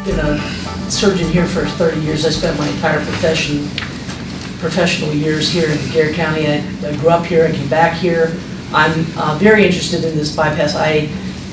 been a surgeon here for 30 years. I spent my entire professional years here in Garrett County. I grew up here, I came back here. I'm very interested in this bypass. I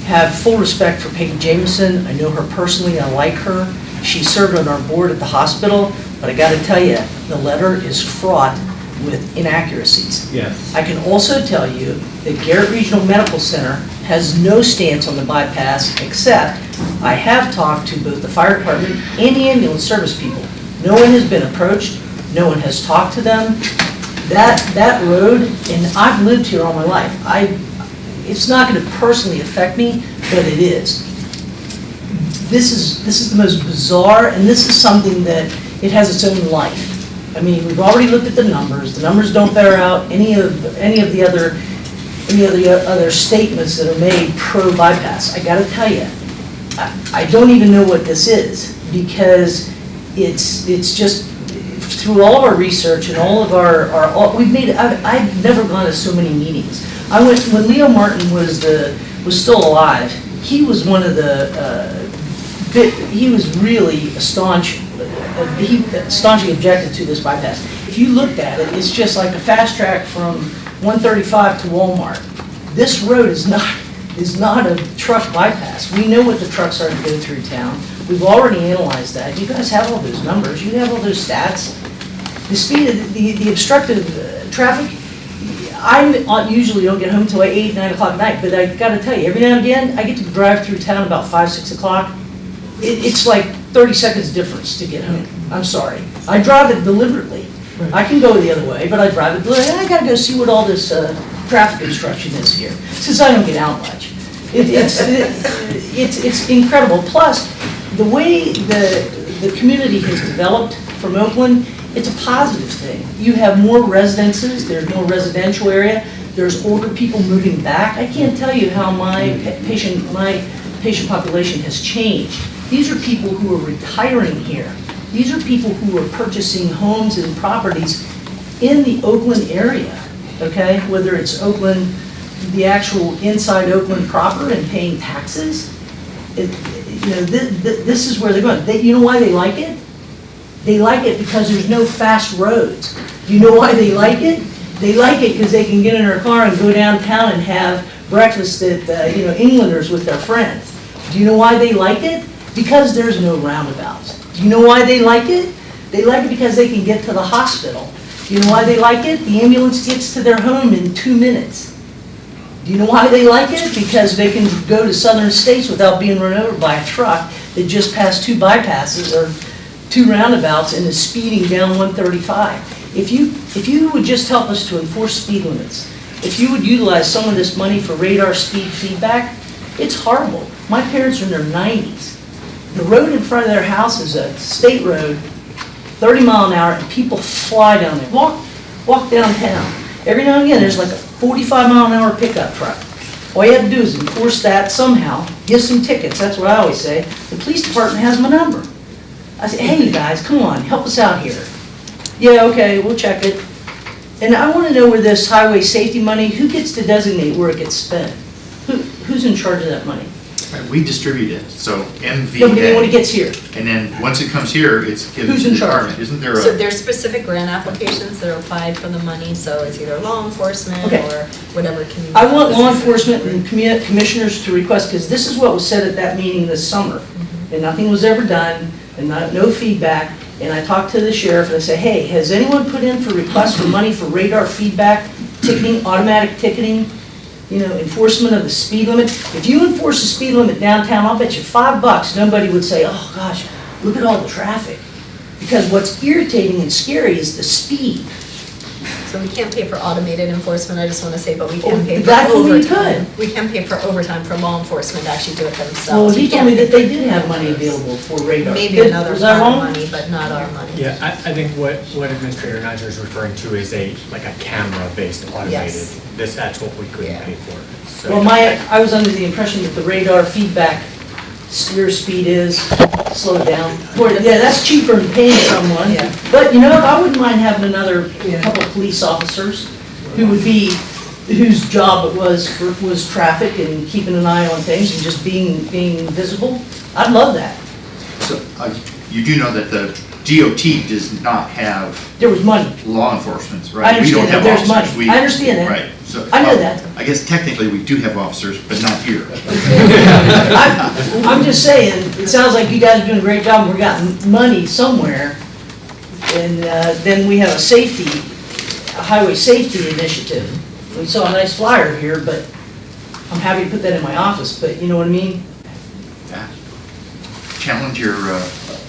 have full respect for Peggy Jameson. I know her personally, I like her. She served on our board at the hospital, but I gotta tell you, the letter is fraught with inaccuracies. Yes. I can also tell you that Garrett Regional Medical Center has no stance on the bypass, except I have talked to both the fire department and the ambulance service people. No one has been approached, no one has talked to them. That road, and I've lived here all my life, it's not gonna personally affect me, but it is. This is the most bizarre, and this is something that it has its own life. I mean, we've already looked at the numbers. The numbers don't bear out any of the other statements that are made pro bypass. I got to tell you, I don't even know what this is, because it's just through all of our research and all of I've never gone to so many meetings. I went when Leo Martin was still alive. He was one of he was really he staunchly objected to this bypass. If you looked at it, it's just like a fast track from 135 to Walmart. This road is not a truck bypass. We know what the trucks are to go through town. We've already analyzed that. You guys have all those numbers. You have all those stats. The speed of the obstructed traffic, I usually don't get home until like 8, 9 o'clock at night, but I gotta tell you, every now and again, I get to drive through town about 5, 6 o'clock. It's like 30 seconds difference to get home. I'm sorry. I drive it deliberately. I can go the other way, but I drive it deliberately. I gotta go see what all this traffic obstruction is here, since I don't get out much. It's incredible. Plus, the way the community has developed from Oakland, it's a positive thing. You have more residences, there's more residential area, there's older people moving back. I can't tell you how my patient population has changed. These are people who are retiring here. These are people who are purchasing homes and properties in the Oakland area, okay? Whether it's Oakland, the actual inside Oakland proper, and paying taxes. This is where they're going. You know why they like it? They like it because there's no fast roads. Do you know why they like it? They like it because they can get in their car and go downtown and have breakfast at Englanders with their friends. Do you know why they like it? Because there's no roundabouts. Do you know why they like it? They like it because they can get to the hospital. Do you know why they like it? The ambulance gets to their home in 2 minutes. Do you know why they like it? Because they can go to southern states without being run over by a truck that just passed 2 bypasses or 2 roundabouts and is speeding down 135. If you would just help us to enforce speed limits, if you would utilize some of this money for radar speed feedback, it's horrible. My parents are in their 90s. The road in front of their house is a state road, 30 mile an hour, and people fly down there. Walk downtown. Every now and again, there's like a 45 mile an hour pickup truck. All you have to do is enforce that somehow, give some tickets. That's what I always say. The police department has my number. I say, hey, you guys, come on, help us out here. Yeah, okay, we'll check it. And I want to know where this highway safety money, who gets to designate where it gets spent? Who's in charge of that money? We distribute it, so MVA. No, but then when it gets here. And then once it comes here, it's given Who's to in the charge? department. Isn't there So a, there's specific grant applications that are applied for the money, so it's either law enforcement Okay. or whatever community. I want law enforcement and commissioners to request, because this is what was said at that meeting this summer, and nothing was ever done, and no feedback, and I talked to the sheriff, and I said, hey, has anyone put in for requests for money for radar feedback, ticketing, automatic ticketing, enforcement of the speed limit? If you enforce the speed limit downtown, I'll bet you $5 nobody would say, oh gosh, look at all the traffic. Because what's irritating and scary is the speed. So we can't pay for automated enforcement, I just want to say, but we can pay for That's what we overtime. could. We can pay for overtime for law enforcement to actually do it themselves. Well, he We told me can't that pay they did have money available for radar. Maybe another Was that part of wrong? money, but not our money. Yeah, I think what Administrator Niger is referring to is a camera-based automated. Yes. That's what we couldn't Yeah. pay for. So Well, I was under the impression that the radar feedback, your speed is, slow it down. Yeah, that's cheaper than paying someone. Yeah. But you know what, I wouldn't mind having another couple of police officers whose job it was traffic and keeping an eye on things and just being visible. I'd love that. So, you do know that the DOT does not have There was money. law enforcement, I right? We don't understand have that there's officers. money. I understand that. Right. So, I know that. I guess technically we do have officers, but not here. I'm just saying, it sounds like you guys are doing a great job, and we got money somewhere, and then we have a highway safety initiative. We saw a nice flyer here, but I'm happy to put that in my office, but you know what I mean? Yeah. Challenge your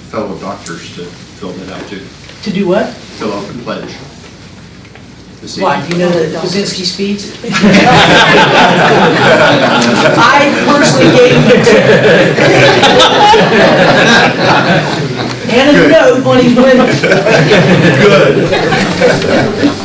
fellow doctors to fill that out too. To do what? Fill out the pledge. The safety Why, do you know pledge. that Kozinski speeds? I personally gave him a tip. And a note when he went. Good.